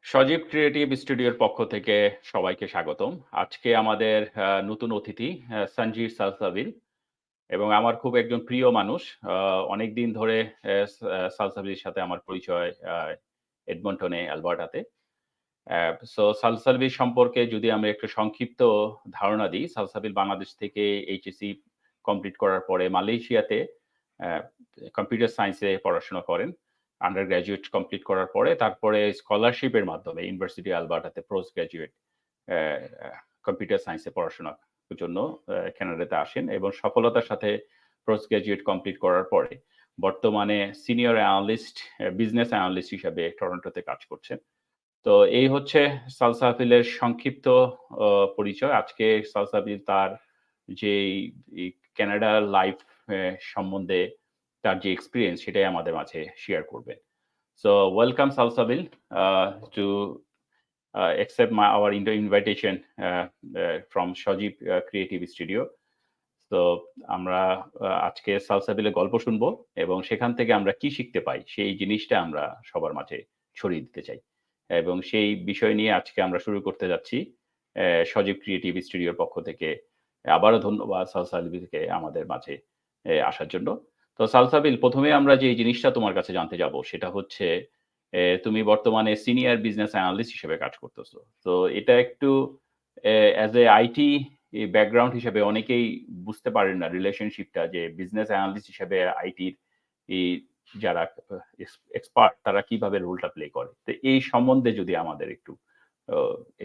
সজীব creative স্টুডিওর পক্ষ থেকে সবাইকে স্বাগতম। আজকে আমাদের নতুন অতিথি সঞ্জীব সালসাবিল এবং আমার খুব একজন প্রিয় মানুষ। আ অনেকদিন ধরে সালসাবিলের সাথে আমার পরিচয় এডমন্টনে, আলবার্টাতে। সালসাবিল সম্পর্কে যদি আমরা একটু সংক্ষিপ্ত ধারণা দিই, সালসাবিল বাংলাদেশ থেকে এইচএসসি কমপ্লিট করার পরে মালয়েশিয়াতে অ্যা কম্পিউটার সায়েন্সে পড়াশোনা করেন। আন্ডার গ্র্যাজুয়েট কমপ্লিট করার পরে তারপরে স্কলারশিপের মাধ্যমে ইউনিভার্সিটি আলবার্টাতে পোস্ট গ্র্যাজুয়েট অ্যা অ্যা কম্পিউটার সায়েন্সে পড়াশোনার জন্য কানাডাতে আসেন এবং সফলতার সাথে পোস্ট গ্র্যাজুয়েট কমপ্লিট করার পরে বর্তমানে সিনিয়র অ্যানালিস্ট, বিজনেস অ্যানালিস্ট হিসাবে টরন্টোতে কাজ করছেন। তো এই হচ্ছে সালসাবিলের সংক্ষিপ্ত অ পরিচয়। আজকে সালসাবিল তার যেই কানাডার লাইফ সম্বন্ধে তার যে এক্সপেরিয়েন্স সেটাই আমাদের মাঝে শেয়ার করবেন। So welcome Salsabil to accept our invitation from Shajib Creative Studio. তো আমরা আজকে সালসাবিলের গল্প শুনবো এবং সেখান থেকে আমরা কি শিখতে পাই সেই জিনিসটা আমরা সবার মাঝে ছড়িয়ে দিতে চাই। এবং সেই বিষয় নিয়ে আজকে আমরা শুরু করতে যাচ্ছি। সজীব ক্রিয়েটিভ স্টুডিওর পক্ষ থেকে আবারও ধন্যবাদ সালসাবিলকে আমাদের মাঝে আসার জন্য। তো সালসাবিল ১ম এ আমরা যে জিনিসটা তোমার কাছে জানতে যাবো সেটা হচ্ছে তুমি বর্তমানে সিনিয়র বিজনেস অ্যানালিস্ট হিসেবে কাজ করতেছো। তো এটা একটু অ্যাজ এ আইটি ব্যাকগ্রাউন্ড হিসেবে অনেকেই বুঝতে পারেন না রিলেশনশিপটা যে বিজনেস অ্যানালিস্ট হিসেবে আইটির এই যারা এক্সপার্ট তারা কিভাবে রোলটা প্লে করে। তো এই সম্বন্ধে যদি আমাদের আ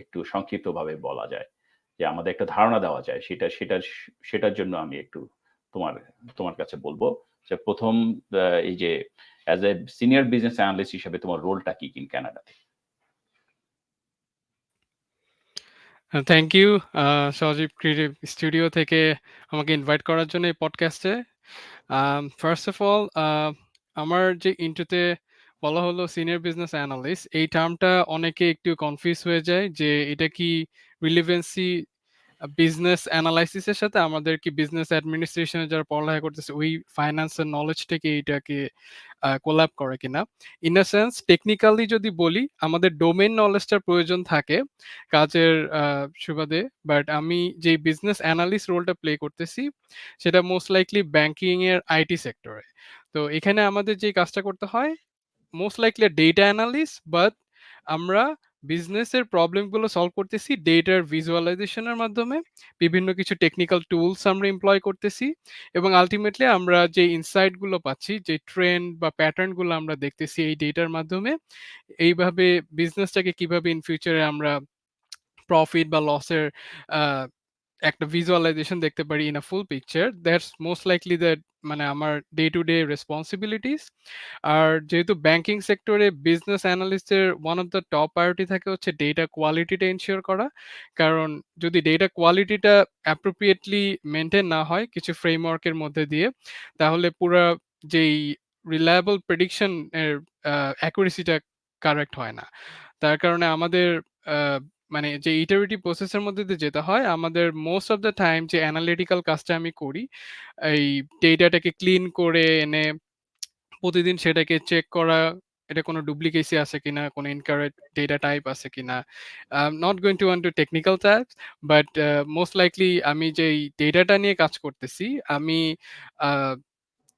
একটু সংক্ষিপ্তভাবে বলা যায়, যে আমাদের একটা ধারণা দেওয়া যায় সেটার জন্য আমি একটু তোমার তোমার কাছে বলব। যে ১ম এই যে as a senior business analyst হিসেবে তোমার রোলটা কি ইন কানাডাতে? Thank you Sajib creative studio থেকে আমাকে ইনভাইট করার জন্য এই পডকাস্টে। ফার্স্ট অফ অল আমার যে ইন্ট্রোতে বলা হলো সিনিয়র বিজনেস অ্যানালিস্ট, এই টার্মটা অনেকে একটু কনফিউজ হয়ে যায় যে এটা কি রিলেভেন্সি বিজনেস অ্যানালাইসিস এর সাথে আমাদের কি বিজনেস অ্যাডমিনিস্ট্রেশন এ যারা পড়ালেখা করতেছে ওই ফাইন্যান্স এর নলেজ থেকে এটাকে কোল্যাব করে কিনা। ইন আ সেন্স টেকনিক্যালি যদি বলি আমাদের ডোমেইন নলেজটার প্রয়োজন থাকে কাজের সুবাদে। বাট আমি যেই বিজনেস অ্যানালিস্ট রোলটা প্লে করতেছি সেটা মোস্ট লাইকলি ব্যাংকিং এর আইটি সেক্টরে। তো এখানে আমাদের যে কাজটা করতে হয় most likely data analyst, but আমরা বিজনেসের প্রবলেমগুলো সলভ করতেছি ডেটার ভিজুয়ালাইজেশনের মাধ্যমে। বিভিন্ন কিছু টেকনিক্যাল টুলস আমরা এমপ্লয় করতেছি এবং আলটিমেটলি আমরা যে ইনসাইটগুলো পাচ্ছি, যে ট্রেন্ড বা প্যাটার্নগুলো আমরা দেখতেছি এই ডেটার মাধ্যমে, এইভাবে বিজনেসটাকে কিভাবে ইন ফিউচারে আমরা প্রফিট বা লসের একটা ভিজুয়ালাইজেশন দেখতে পারি in a full picture. That's most likely that মানে আমার ডে টু ডে রেসপন্সিবিলিটিস। আর যেহেতু ব্যাংকিং সেক্টরে বিজনেস অ্যানালিস্টের one of the top priority থাকে হচ্ছে ডেটা কোয়ালিটিটা এনশিওর করা। কারণ যদি ডেটা কোয়ালিটিটা অ্যাপ্রোপ্রিয়েটলি মেনটেন না হয় কিছু ফ্রেমওয়ার্কের মধ্যে দিয়ে, তাহলে পুরা যেই রিলায়েবল প্রেডিকশন এর অ্যাকুরেসিটা কারেক্ট হয় না। তার কারণে আমাদের আ মানে যে ইটারেটিভ প্রসেস এর মধ্যে দিয়ে যেতে হয়, আমাদের মোস্ট অফ দ্যা টাইম যে এনালিটিক্যাল কাজটা আমি করি, এই ডেটাটাকে ক্লিন করে এনে প্রতিদিন সেটাকে চেক করা, এটা কোনো ডুপ্লিকেসি আছে কিনা, কোনো ইনকারেক্ট ডেটা টাইপ আছে কিনা। Not going to want to technical types, but most likely আমি যেই ডেটাটা নিয়ে কাজ করতেছি, আমি আ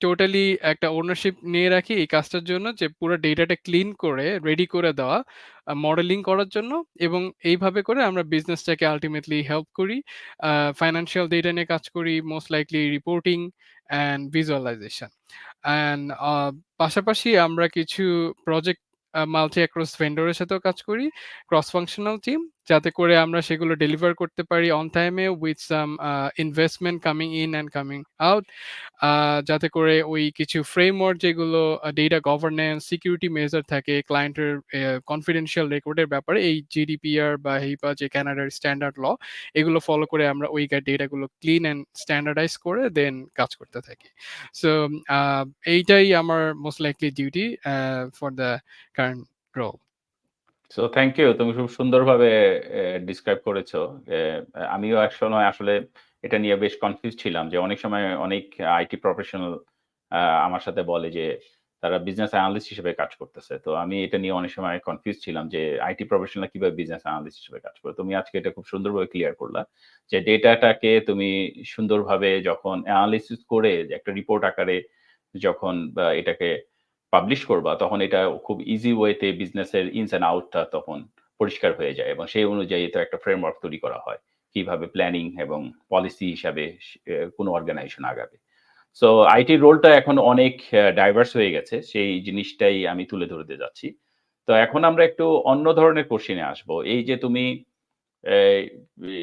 টোটালি একটা ওনারশিপ নিয়ে রাখি এই কাজটার জন্য, যে পুরো ডেটাটা ক্লিন করে রেডি করে দেওয়া, মডেলিং করার জন্য। এবং এইভাবে করে আমরা বিজনেসটাকে আল্টিমেটলি হেল্প করি। ফাইন্যান্সিয়াল ডেটা নিয়ে কাজ করি, most likely reporting and visualization. And পাশাপাশি আমরা কিছু প্রজেক্ট মাল্টি অ্যাক্রস ভেন্ডরের সাথেও কাজ করি, ক্রস ফাংশনাল টিম, যাতে করে আমরা সেগুলো ডেলিভার করতে পারি অন টাইমে with some investment coming in and coming out. যাতে করে ওই কিছু ফ্রেমওয়ার্ক যেগুলো ডেটা গভর্নেন্স, সিকিউরিটি মেজার থাকে, ক্লায়েন্টের কনফিডেন্সিয়াল রেকর্ডের ব্যাপারে, এই জিডিপিআর বা হিপা যে কানাডার স্ট্যান্ডার্ড ল, এগুলো ফলো করে আমরা ওই ডেটাগুলো ক্লিন অ্যান্ড স্ট্যান্ডার্ডাইজ করে দেন কাজ করতে থাকি। সো আ এইটাই আমার most likely duty for the current role. So thank you. তুমি খুব সুন্দরভাবে ডিসক্রাইব করেছো। আমিও একসময় আসলে এটা নিয়ে বেশ কনফিউজ ছিলাম যে অনেক সময় অনেক আইটি প্রফেশনাল আমার সাথে বলে যে তারা বিজনেস অ্যানালিস্ট হিসেবে কাজ করতেছে। তো আমি এটা নিয়ে অনেক সময় কনফিউজ ছিলাম যে আইটি প্রফেশনাল কিভাবে বিজনেস অ্যানালিস্ট হিসেবে কাজ করে। তুমি আজকে এটা খুব সুন্দরভাবে ক্লিয়ার করলা। যে ডেটাটাকে তুমি সুন্দরভাবে যখন এনালিসিস করে যে একটা রিপোর্ট আকারে যখন এটাকে পাবলিশ করবা, তখন এটা খুব ইজি ওয়েতে বিজনেসের ইনস অ্যান্ড আউটটা তখন পরিষ্কার হয়ে যায় এবং সেই অনুযায়ী তো একটা ফ্রেমওয়ার্ক তৈরি করা হয়। কিভাবে প্ল্যানিং এবং পলিসি হিসাবে কোনো অর্গানাইজেশন আগাবে। সো আইটির রোলটা এখন অনেক ডাইভার্স হয়ে গেছে। সেই জিনিসটাই আমি তুলে ধরতে যাচ্ছি। তো এখন আমরা একটু অন্য ধরনের কোশ্চেনে আসবো। এই যে তুমি এই ই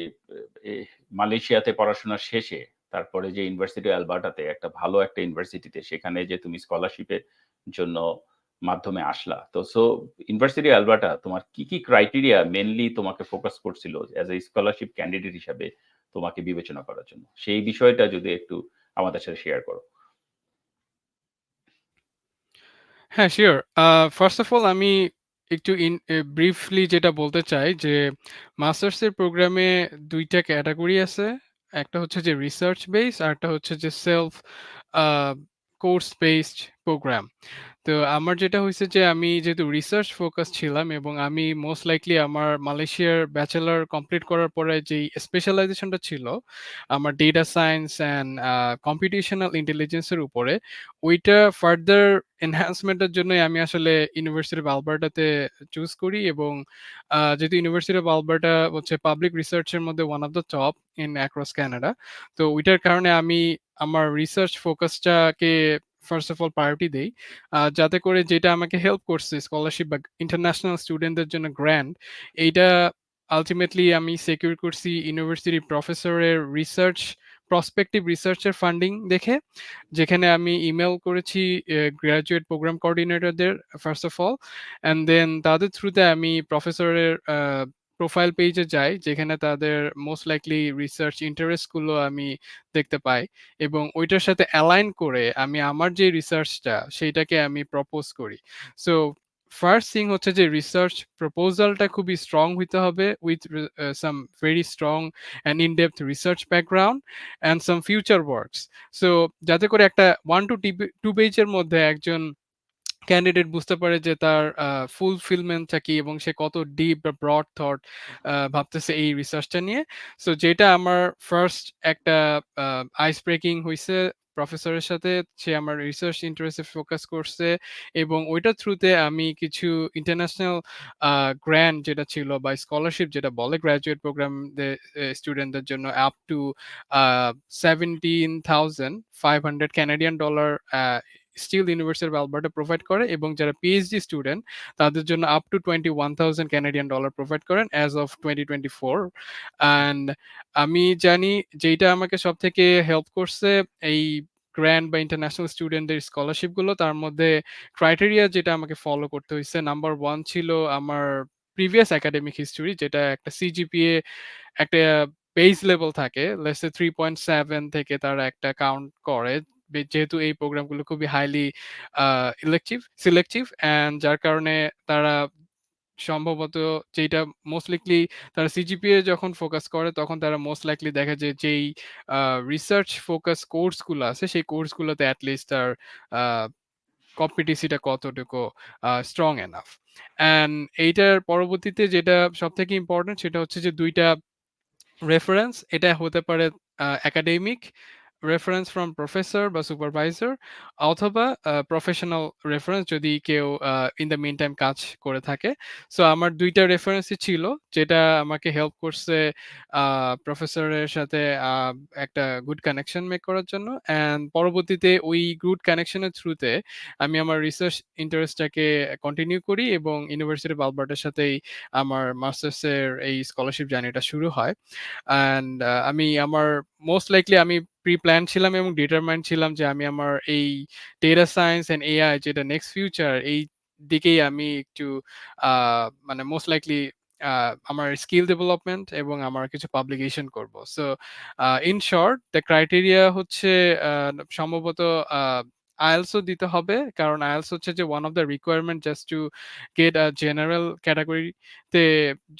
এ মালয়েশিয়াতে পড়াশোনা শেষে তারপরে যে ইউনিভার্সিটি অ্যালবার্টাতে একটা ভালো একটা ইউনিভার্সিটিতে সেখানে যে তুমি স্কলারশিপের জন্য মাধ্যমে আসলা। তো ইউনিভার্সিটি অ্যালবার্টা তোমার কি ক্রাইটেরিয়া মেইনলি তোমাকে ফোকাস করছিল এজ এ স্কলারশিপ ক্যান্ডিডেট হিসাবে তোমাকে বিবেচনা করার জন্য? সেই বিষয়টা যদি একটু আমাদের সাথে শেয়ার করো। হ্যাঁ, সিউর। ফার্স্ট অফ অল আমি একটু ব্রিফলি যেটা বলতে চাই যে, মাস্টার্সের প্রোগ্রামে ২ টা ক্যাটেগরি আছে। একটা হচ্ছে যে রিসার্চ বেস, আরেকটা হচ্ছে যে সেলফ আ কোর্স বেসড প্রোগ্রাম। তো আমার যেটা হইছে যে আমি যেহেতু রিসার্চ ফোকাস ছিলাম এবং আমি মোস্ট লাইকলি আমার মালয়েশিয়ার ব্যাচেলর কমপ্লিট করার পরে যেই স্পেশালাইজেশনটা ছিল, আমার data science and computational intelligence এর উপরে, ওইটা ফার্দার এনহ্যান্সমেন্ট এর জন্যই আমি আসলে ইউনিভার্সিটি অফ আলবার্টাতে চুজ করি এবং যেহেতু ইউনিভার্সিটি অফ আলবার্টা হচ্ছে পাবলিক রিসার্চ এর মধ্যে one of the top in across Canada. তো ওইটার কারণে আমি আমার রিসার্চ ফোকাসটাকে ফার্স্ট অফ অল প্রায়োরিটি দেই। যাতে করে যেটা আমাকে হেল্প করছে স্কলারশিপ বা ইন্টারন্যাশনাল স্টুডেন্টদের জন্য গ্র্যান্ট, এইটা আল্টিমেটলি আমি সিকিউর করছি ইউনিভার্সিটি প্রফেসরের রিসার্চ প্রসপেক্টিভ রিসার্চের ফান্ডিং দেখে। যেখানে আমি ইমেইল করেছি গ্র্যাজুয়েট প্রোগ্রাম কোঅর্ডিনেটরদের first of all, and then তাদের থ্রুতে আমি প্রফেসরের প্রোফাইল পেজে যাই, যেখানে তাদের মোস্ট লাইকলি রিসার্চ ইন্টারেস্ট গুলো আমি দেখতে পাই এবং ওইটার সাথে অ্যালাইন করে আমি আমার যে রিসার্চটা সেইটাকে আমি প্রপোজ করি। সো ফার্স্ট থিং হচ্ছে যে রিসার্চ প্রপোজালটা খুবই স্ট্রং হইতে হবে with some very strong and in depth research background and some future works. So যাতে করে একটা 1 to 2 পেজের মধ্যে একজন ক্যান্ডিডেট বুঝতে পারে যে তার ফুলফিলমেন্টটা কি এবং সে কত ডিপ বা ব্রড থট ভাবতেছে এই রিসার্চটা নিয়ে। সো যেটা আমার ফার্স্ট একটা আইস ব্রেকিং হইছে প্রফেসরের সাথে। সে আমার রিসার্চ ইন্টারেস্টে ফোকাস করছে এবং ওইটার থ্রুতে আমি কিছু ইন্টারন্যাশনাল গ্র্যান্ট যেটা ছিল বা স্কলারশিপ যেটা বলে গ্র্যাজুয়েট প্রোগ্রাম স্টুডেন্টদের জন্য up to 17,500 Canadian dollar still university of Alberta provide করে এবং যারা পিএইচডি স্টুডেন্ট তাদের জন্য up to 21,000 Canadian dollar provide করেন অ্যাজ অফ 2024। অ্যান্ড আমি জানি যেটা আমাকে সব থেকে হেল্প করছে এই গ্র্যান্ড বা ইন্টারন্যাশনাল স্টুডেন্টদের স্কলারশিপ গুলো, তার মধ্যে ক্রাইটেরিয়া যেটা আমাকে ফলো করতে হয়েছে, নাম্বার ওয়ান ছিল আমার প্রিভিয়াস একাডেমিক হিস্টোরি, যেটা একটা সিজিপিএ একটা বেস লেভেল থাকে, লেটস সে 3.7 থেকে তারা একটা কাউন্ট করে। যেহেতু এই প্রোগ্রামগুলো খুবই হাইলি সিলেক্টিভ অ্যান্ড যার কারণে তারা সম্ভবত যেটা মোস্ট লাইকলি তারা সিজিপিএ যখন ফোকাস করে তখন তারা মোস্ট লাইকলি দেখে যে যেই রিসার্চ ফোকাস কোর্সগুলো আছে সেই কোর্সগুলোতে এটলিস্ট তার কম্পিটিসিটা কতটুকু স্ট্রং এনাফ। অ্যান্ড এইটার পরবর্তীতে যেটা সব থেকে ইম্পর্টেন্ট সেটা হচ্ছে যে ২টা রেফারেন্স। এটা হতে পারে একাডেমিক রেফারেন্স ফ্রম প্রফেসর বা সুপারভাইজার, অথবা প্রফেশনাল রেফারেন্স যদি কেউ ইন দ্য মিন টাইম কাজ করে থাকে। সো আমার ২টা রেফারেন্সই ছিল, যেটা আমাকে হেল্প করছে প্রফেসরের সাথে একটা গুড কানেকশন মেক করার জন্য। অ্যান্ড পরবর্তীতে ওই গুড কানেকশনের থ্রুতে আমি আমার রিসার্চ ইন্টারেস্টটাকে কন্টিনিউ করি এবং ইউনিভার্সিটি অফ আলবার্টার সাথেই আমার মাস্টার্সের এই স্কলারশিপ জার্নিটা শুরু হয়। অ্যান্ড আমি আমার মোস্ট লাইকলি আমি প্রি-প্ল্যান ছিলাম এবং ডিটারমাইন্ড ছিলাম যে আমি আমার এই ডেটা সায়েন্স অ্যান্ড এআই যেটা নেক্সট ফিউচার, এই দিকেই আমি একটু মানে মোস্ট লাইকলি আমার স্কিল ডেভেলপমেন্ট এবং আমার কিছু পাবলিকেশন করব। So in short the criteria হচ্ছে সম্ভবত আইএলটিএস ও দিতে হবে। কারণ আইএলটিএস হচ্ছে যে one of the requirement just to get a general ক্যাটেগরিতে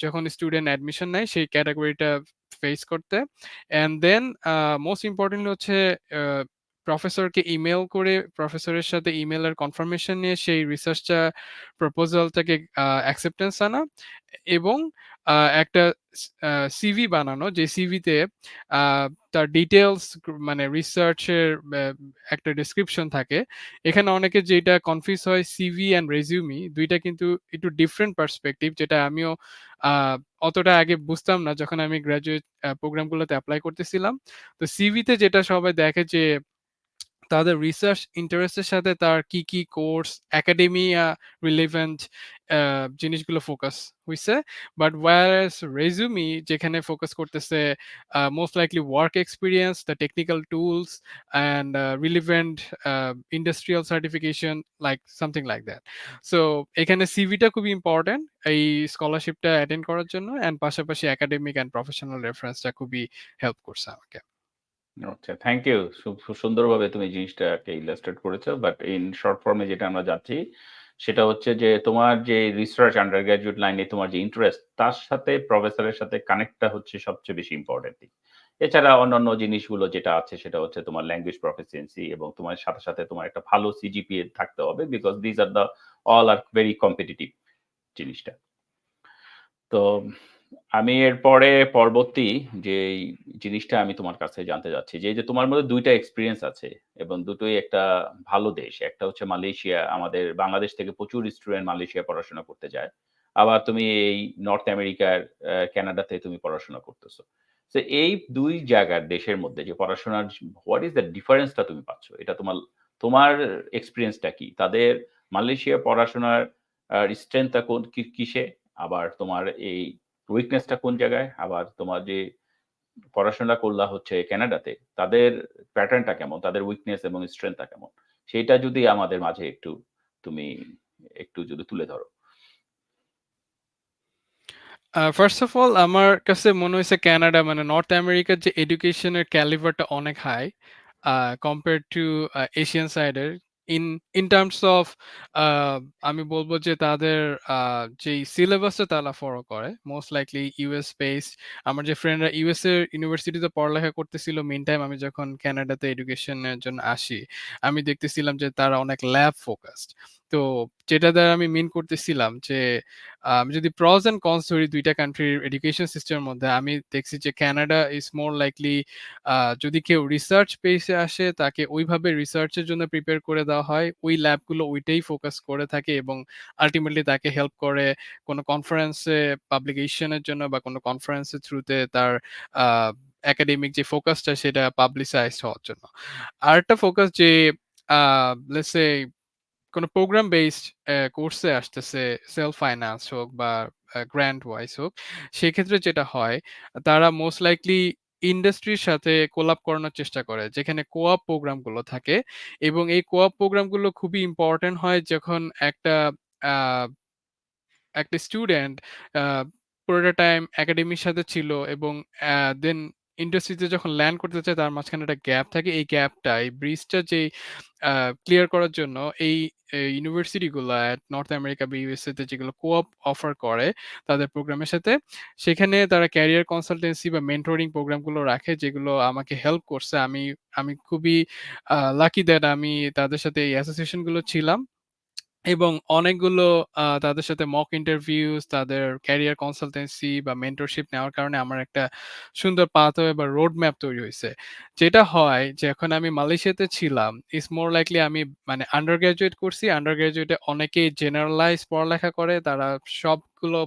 যখন স্টুডেন্ট অ্যাডমিশন নেয় সেই ক্যাটেগরিটা ফেস করতে। অ্যান্ড দেন মোস্ট ইম্পর্টেন্টলি হচ্ছে প্রফেসরকে ইমেইল করে প্রফেসরের সাথে ইমেইলের কনফার্মেশন নিয়ে সেই রিসার্চটা প্রপোজালটাকে অ্যাকসেপ্টেন্স আনা এবং একটা সিভি বানানো যে সিভিতে তার ডিটেলস মানে রিসার্চের একটা ডেসক্রিপশন থাকে। এখানে অনেকে যেটা কনফিউজ হয় সিভি অ্যান্ড রেজিউমি দুইটা কিন্তু একটু ডিফারেন্ট পার্সপেক্টিভ, যেটা আমিও আহ, অতটা আগে বুঝতাম না যখন আমি গ্রাজুয়েট প্রোগ্রামগুলোতে অ্যাপ্লাই করতেছিলাম। তো সিভিতে যেটা সবাই দেখে যে তাদের রিসার্চ ইন্টারেস্টের সাথে তার কি কি কোর্স একাডেমিয়া রিলেভেন্ট জিনিসগুলো ফোকাস হইছে। বাট ওয়ারএস রেজুমি যেখানে ফোকাস করতেছে most likely work experience, the technical tools and relevant industrial certification, like something like that. So এখানে সিভিটা খুবই ইম্পর্টেন্ট এই স্কলারশিপটা অ্যাটেন্ড করার জন্য, অ্যান্ড পাশাপাশি একাডেমিক অ্যান্ড প্রফেশনাল রেফারেন্সটা খুবই হেল্প করছে আমাকে। আচ্ছা, থ্যাংক ইউ। খুব সুন্দরভাবে তুমি জিনিসটাকে ইলাস্ট্রেট করেছো। বাট ইন শর্ট ফর্মে যেটা আমরা যাচ্ছি সেটা হচ্ছে যে তোমার যে রিসার্চ আন্ডার গ্র্যাজুয়েট লাইনে তোমার যে ইন্টারেস্ট তার সাথে প্রফেসরের সাথে কানেক্টটা হচ্ছে সবচেয়ে বেশি ইম্পর্টেন্ট দিক। এছাড়া অন্যান্য জিনিসগুলো যেটা আছে সেটা হচ্ছে তোমার ল্যাঙ্গুয়েজ প্রফিসিয়েন্সি এবং তোমার সাথে সাথে তোমার একটা ভালো সিজিপিএ থাকতে হবে, because this are the all are very competitive জিনিসটা। তো আমি এরপরে পরবর্তী যেই জিনিসটা আমি তোমার কাছে জানতে চাচ্ছি যে, এই যে তোমার মধ্যে ২ টা এক্সপেরিয়েন্স আছে এবং দুটোই একটা ভালো দেশ। একটা হচ্ছে মালয়েশিয়া, আমাদের বাংলাদেশ থেকে প্রচুর স্টুডেন্ট মালয়েশিয়া পড়াশোনা করতে যায়। আবার তুমি এই নর্থ আমেরিকার কানাডাতে তুমি পড়াশোনা করতেছো। তো এই ২ জায়গার দেশের মধ্যে যে পড়াশোনার হোয়াট ইস দ্য ডিফারেন্স টা তুমি পাচ্ছ? এটা তোমার তোমার এক্সপেরিয়েন্স টা কি? তাদের মালয়েশিয়া পড়াশোনার স্ট্রেংথ টা কিসে? আবার তোমার এই উইকনেস টা কোন জায়গায়? আবার তোমার যে পড়াশোনা করলা হচ্ছে কানাডাতে, তাদের প্যাটার্ন টা কেমন? তাদের উইকনেস এবং স্ট্রেংথ টা কেমন? সেইটা যদি আমাদের মাঝে তুমি একটু যদি তুলে ধরো। ফার্স্ট অফ অল আমার কাছে মনে হয়েছে কানাডা মানে নর্থ আমেরিকার যে এডুকেশনের ক্যালিবারটা অনেক হাই কম্পেয়ার টু এশিয়ান সাইডের। ইন ইন টার্মস অফ আমি বলবো যে তাদের যেই সিলেবাসটা তারা ফলো করে মোস্ট লাইকলি ইউএস বেসড। আমার যে ফ্রেন্ডরা ইউএস এর ইউনিভার্সিটিতে পড়ালেখা করতেছিল মিন টাইম আমি যখন কানাডাতে এডুকেশনের জন্য আসি, আমি দেখতেছিলাম যে তারা অনেক ল্যাব ফোকাসড। তো যেটা দ্বারা আমি মিন করতেছিলাম যে আমি যদি প্রস অ্যান্ড কনস ধরি ২ টা কান্ট্রির এডুকেশন সিস্টেমের মধ্যে, আমি দেখছি যে কানাডা ইজ মোর লাইকলি যদি কেউ রিসার্চ বেসে আসে তাকে ওইভাবে রিসার্চের জন্য প্রিপেয়ার করে দেওয়া হয়। ওই ল্যাবগুলো ওইটাই ফোকাস করে থাকে এবং আল্টিমেটলি তাকে হেল্প করে কোনো কনফারেন্সে পাবলিকেশনের জন্য বা কোনো কনফারেন্সের থ্রুতে তার আ একাডেমিক যে ফোকাসটা সেটা পাবলিসাইজড হওয়ার জন্য। আরেকটা ফোকাস যে আ লেটস সে কোনো প্রোগ্রাম বেসড কোর্সে আসতেছে, সেলফ ফাইন্যান্স হোক বা গ্র্যান্ট ওয়াইজ হোক, সেক্ষেত্রে যেটা হয় তারা মোস্ট লাইকলি ইন্ডাস্ট্রির সাথে কোলাপ করানোর চেষ্টা করে যেখানে কোঅপ প্রোগ্রামগুলো থাকে। এবং এই কোঅপ প্রোগ্রামগুলো খুবই ইম্পর্টেন্ট হয় যখন আহ, একটা স্টুডেন্ট পুরোটা টাইম একাডেমির সাথে ছিল এবং দেন ইন্ডাস্ট্রিতে যখন ল্যান্ড করতে চায় তার মাঝখানে একটা গ্যাপ থাকে। এই গ্যাপটা এই ব্রিজটা যে ক্লিয়ার করার জন্য এই ইউনিভার্সিটিগুলো নর্থ আমেরিকা বা ইউএসএ তে যেগুলো কোঅপ অফার করে তাদের প্রোগ্রামের সাথে, সেখানে তারা ক্যারিয়ার কনসালটেন্সি বা মেন্টরিং প্রোগ্রামগুলো রাখে যেগুলো আমাকে হেল্প করছে। আমি আমি খুবই লাকি দ্যাট আমি তাদের সাথে এই অ্যাসোসিয়েশন গুলো ছিলাম এবং অনেকগুলো তাদের সাথে মক ইন্টারভিউস, তাদের ক্যারিয়ার কনসালটেন্সি বা মেন্টরশিপ নেওয়ার কারণে আমার একটা সুন্দর পাথওয়ে বা রোড ম্যাপ তৈরি হইছে। যেটা হয় যে এখন আমি মালয়েশিয়াতে ছিলাম, ইটস মোর লাইকলি আমি মানে আন্ডার গ্র্যাজুয়েট করছি। আন্ডার গ্র্যাজুয়েটে অনেকেই জেনারেলাইজ পড়ালেখা করে। তারা সবগুলো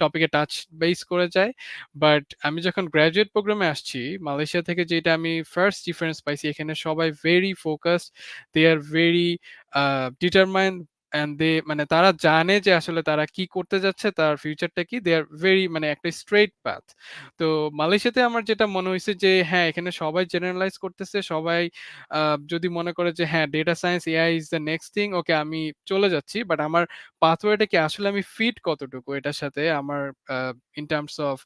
টপিকে টাচ বেস করে যায়। বাট আমি যখন গ্র্যাজুয়েট প্রোগ্রামে আসছি, মালয়েশিয়া থেকে যেটা আমি ফার্স্ট ডিফারেন্স পাইছি, এখানে সবাই very focused, they are very determined and they মানে তারা জানে যে আসলে তারা কি করতে যাচ্ছে, তার ফিউচারটা কি। দে আর ভেরি মানে একটা স্ট্রেইট পাথ। তো মালয়েশিয়াতে আমার যেটা মনে হইছে যে হ্যাঁ, এখানে সবাই জেনারেলাইজ করতেছে। সবাই যদি মনে করে যে হ্যাঁ, data science, AI is the next thing, okay আমি চলে যাচ্ছি। বাট আমার পাথওয়েটা কি আসলে আমি ফিট কতটুকু এটার সাথে আমার আ ইন টার্মস অফ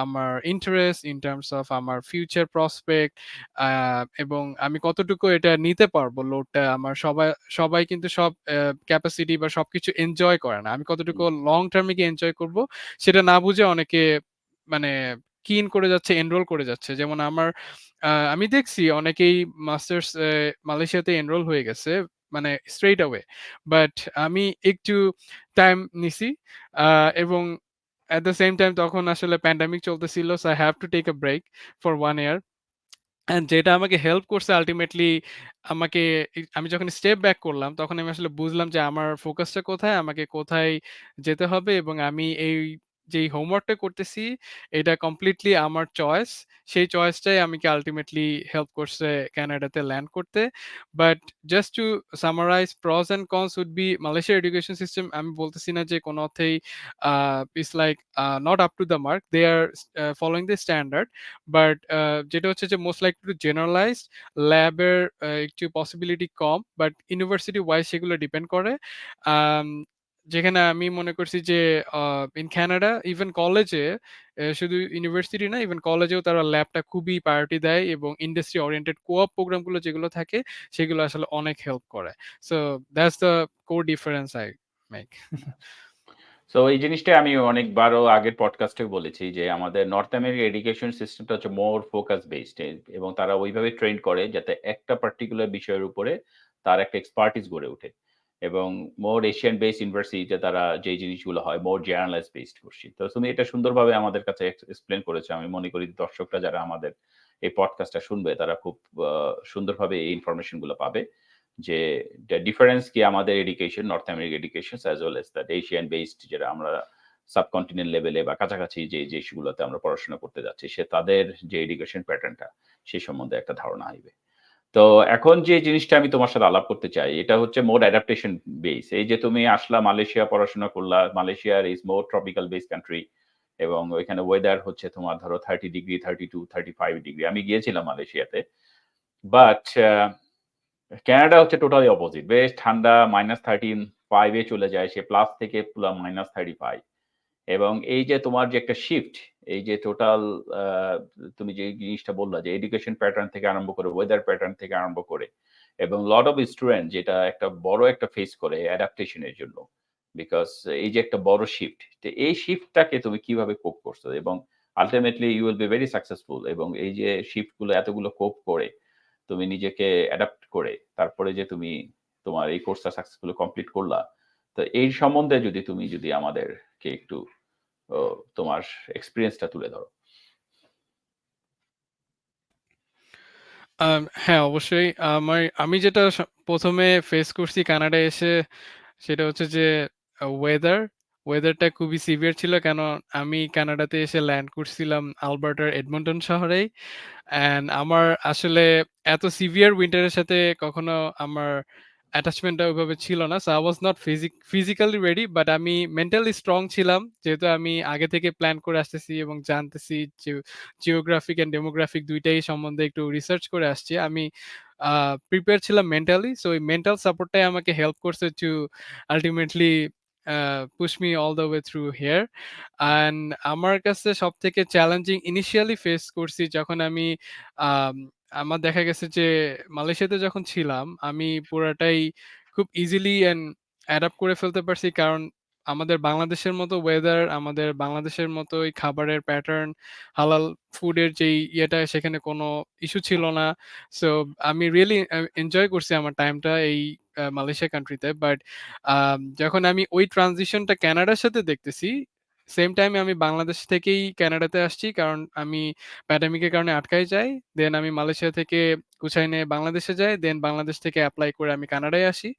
আমার ইন্টারেস্ট, ইন টার্মস অফ আমার ফিউচার প্রসপেক্ট আ এবং আমি কতটুকু এটা নিতে পারবো লোডটা। আমার সবাই কিন্তু সব ক্যাপাসিটি বা সবকিছু এনজয় করে না। আমি কতটুকু লং টার্ম এ গিয়ে এনজয় করব সেটা না বুঝে অনেকে মানে কিন করে যাচ্ছে, এনরোল করে যাচ্ছে। যেমন আমি দেখছি অনেকেই মাস্টার্স মালয়েশিয়াতে এনরোল হয়ে গেছে মানে স্ট্রেইট অ্যাওয়ে। বাট আমি একটু টাইম নিছি। এবং এট দ্য সেম টাইম তখন আসলে প্যান্ডেমিক চলতেছিল। So I have to take a break for 1 year. And যেটা আমাকে হেল্প করছে আল্টিমেটলি আমাকে আমি যখন স্টেপ ব্যাক করলাম, তখন আমি আসলে বুঝলাম যে আমার ফোকাসটা কোথায়, আমাকে কোথায় যেতে হবে এবং আমি যেই হোমওয়ার্কটা করতেছি, এটা কমপ্লিটলি আমার চয়েস। সেই চয়েসটাই আমাকে আল্টিমেটলি হেল্প করছে কানাডাতে ল্যান্ড করতে। But just to summarize pros and cons would be মালয়েশিয়ার এডুকেশন সিস্টেম আমি বলতেছি না যে কোনো অর্থেই it's like not up to the mark. They are following the standard. But যেটা হচ্ছে যে মোস্ট লাইক টু জেনারেলাইজড, ল্যাবের একটু পসিবিলিটি কম, বাট ইউনিভার্সিটি ওয়াইজ সেগুলো ডিপেন্ড করে। আম যেখানে আমি মনে করছি যে ইন কানাডা ইভেন কলেজে শুধু ইউনিভার্সিটি না, ইভেন কলেজেও তারা ল্যাবটা খুবই প্রায়োরিটি দেয় এবং ইন্ডাস্ট্রি ওরিয়েন্টেড কোঅপ প্রোগ্রামগুলো যেগুলো থাকে, সেগুলো আসলে অনেক হেল্প করে। So that's the core difference I make. So এই জিনিসটাই আমি অনেকবারও আগের পডকাস্টেও বলেছি যে আমাদের নর্থ আমেরিকার এডুকেশন সিস্টেমটা হচ্ছে মোর ফোকাস বেসড এবং তারা ওইভাবে ট্রেন করে যাতে একটা পার্টিকুলার বিষয়ের উপরে তার একটা এক্সপার্টিস গড়ে ওঠে এবং মোর এশিয়ান বেসড ইউনিভার্সিটিতে তারা যে জিনিসগুলো হয় মোর জার্নালাইজ বেসড করছি। তো তুমি এটা সুন্দরভাবে আমাদের কাছে এক্সপ্লেন করেছো। আমি মনে করি দর্শকরা যারা আমাদের এই পডকাস্টটা শুনবে তারা খুব সুন্দরভাবে এই ইনফরমেশন গুলো পাবে যে ডিফারেন্স কি আমাদের education north America education as well as that Asian based যেটা আমরা সাবকন্টিনেন্ট লেভেলে বা কাছাকাছি যে দেশগুলোতে আমরা পড়াশোনা করতে যাচ্ছি সে তাদের যে এডুকেশন প্যাটার্নটা সে সম্বন্ধে একটা ধারণা আসবে। তো এখন যে জিনিসটা আমি তোমার সাথে আলাপ করতে চাই এটা হচ্ছে মোর অ্যাডাপ্টেশন বেস। এই যে তুমি আসলা মালয়েশিয়া পড়াশোনা করলা, মালয়েশিয়ার is more tropical base country এবং ওইখানে ওয়েদার হচ্ছে তোমার ধরো 30 ডিগ্রি 32 35 ডিগ্রি। আমি গিয়েছিলাম মালয়েশিয়াতে বাট কানাডা হচ্ছে টোটালি অপোজিট। বেশ ঠান্ডা -13 এ চলে যায়। সে প্লাস থেকে পুরা -35 এবং এই যে তোমার যে একটা শিফট, এই যে টোটাল আ তুমি যে জিনিসটা বললা যে এডুকেশন প্যাটার্ন থেকে আরম্ভ করে ওয়েদার প্যাটার্ন থেকে আরম্ভ করে এবং লট অফ স্টুডেন্ট যেটা একটা বড় একটা ফেস করে অ্যাডাপ্টেশন এর জন্য। বিকজ এই যে একটা বড় শিফট, তো এই শিফটটাকে তুমি কিভাবে কোপ করছো? এবং ultimately you will be very successful এবং এই যে শিফট গুলো এতগুলো কোপ করে তুমি নিজেকে অ্যাডাপ্ট করে তারপরে যে তুমি তোমার এই কোর্সটা সাকসেসফুলি কমপ্লিট করলা। তো এই সম্বন্ধে যদি আমাদেরকে একটু ও তোমার এক্সপেরিয়েন্সটা তুলে ধরো। হ্যাঁ, অবশ্যই। আমি যেটা ১ম এ ফেস করছি কানাডায় এসে সেটা হচ্ছে যে ওয়েদার। ওয়েদারটা খুবই সিভিয়ার ছিল। কেন আমি কানাডাতে এসে ল্যান্ড করছিলাম আলবার্টার এডমন্টন শহরেই। অ্যান্ড আমার আসলে এত সিভিয়ার উইন্টারের সাথে কখনো আমার অ্যাটাচমেন্টটা ওইভাবে ছিল না। So I was not physically ready, but আমি মেন্টালি স্ট্রং ছিলাম। যেহেতু আমি আগে থেকে প্ল্যান করে আসতেছি এবং জানতেছি যে জিওগ্রাফিক অ্যান্ড ডেমোগ্রাফিক ২ টাই সম্বন্ধে একটু রিসার্চ করে আসছি। আমি প্রিপেয়ার ছিলাম মেন্টালি। সো এই মেন্টাল সাপোর্টটাই আমাকে হেল্প করছে to ultimately push me all the way through here. And আমার কাছে সবথেকে চ্যালেঞ্জিং ইনিশিয়ালি ফেস করছি যখন আমি আম আমার দেখা গেছে যে মালয়েশিয়াতে যখন ছিলাম, আমি পুরাটাই খুব ইজিলি অ্যাডাপ্ট করে ফেলতে পারছি। কারণ আমাদের বাংলাদেশের মতো ওয়েদার, আমাদের বাংলাদেশের মতোই খাবারের প্যাটার্ন, হালাল ফুডের যেই ইয়েটা সেখানে কোনো ইস্যু ছিল না। সো আমি রিয়ালি এনজয় করছি আমার টাইমটা এই মালয়েশিয়া কান্ট্রিতে। বাট যখন আমি ওই ট্রানজিশনটা কানাডার সাথে দেখতেছি, সেম টাইমে আমি বাংলাদেশ থেকেই কানাডাতে আসছি। কারণ আমি প্যান্ডেমিকের কারণে আটকায় যাই। দেন আমি মালয়েশিয়া থেকে গুছাই নিয়ে বাংলাদেশে যাই। দেন বাংলাদেশ থেকে এপ্লাই করে আমি কানাডায় আসি।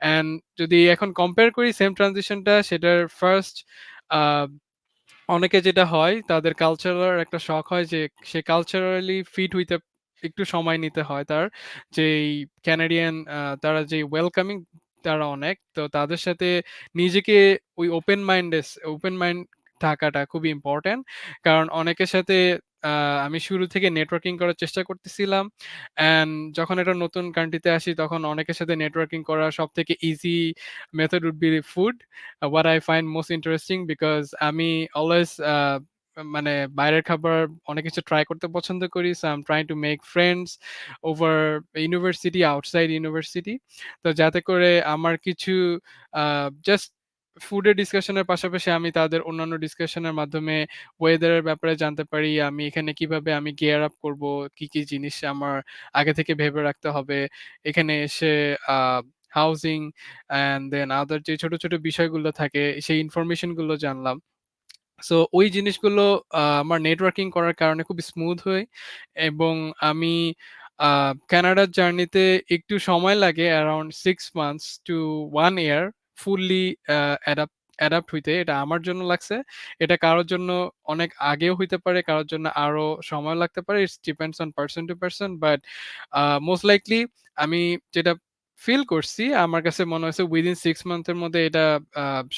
অ্যান্ড যদি এখন কম্পেয়ার করি সেম ট্রানজিশনটা, সেটার ফার্স্ট আ অনেকে যেটা হয় তাদের কালচারাল একটা শখ হয় যে সে কালচারালি ফিট হইতে একটু সময় নিতে হয় তার। যেই ক্যানাডিয়ান তারা যে ওয়েলকামিং তারা অনেক। তো তাদের সাথে নিজেকে ওই ওপেন মাইন্ড থাকাটা খুবই ইম্পোর্টেন্ট। কারণ অনেকের সাথে আ আমি শুরু থেকে নেটওয়ার্কিং করার চেষ্টা করতেছিলাম। অ্যান্ড যখন একটা নতুন কান্ট্রিতে আসি তখন অনেকের সাথে নেটওয়ার্কিং করা সবথেকে easy method would be food. What I find most interesting because আমি অলওয়েজ মানে বাইরের খাবার অনেক কিছু ট্রাই করতে পছন্দ করি। So I am trying to make friends over university, outside university. তো যাতে করে আমার কিছু জাস্ট ফুডের ডিসকাশনের পাশাপাশি আমি তাদের অন্যান্য ডিসকাশনের মাধ্যমে ওয়েদারের ব্যাপারে জানতে পারি। আমি এখানে কিভাবে আমি গিয়ার আপ করব, কি জিনিস আমার আগে থেকে ভেবে রাখতে হবে। এখানে এসে আ হাউজিং অ্যান্ড দেন আদার যে ছোট, ছোট বিষয়গুলো থাকে সেই ইনফরমেশন গুলো জানলাম। সো ওই জিনিসগুলো আমার নেটওয়ার্কিং করার কারণে খুব স্মুথ হয় এবং আমি আ কানাডার জার্নিতে একটু সময় লাগে অ্যারাউন্ড 6 মান্থস টু 1 ইয়ার ফুললি অ্যাডাপ্ট হইতে। এটা আমার জন্য লাগছে। এটা কারোর জন্য অনেক আগেও হইতে পারে, কারোর জন্য আরো সময় লাগতে পারে। It's depends on person to person. But most likely আমি যেটা ফিল করছি, আমার কাছে মনে হয়েছে উইদিন 6 মান্থ এর মধ্যে এটা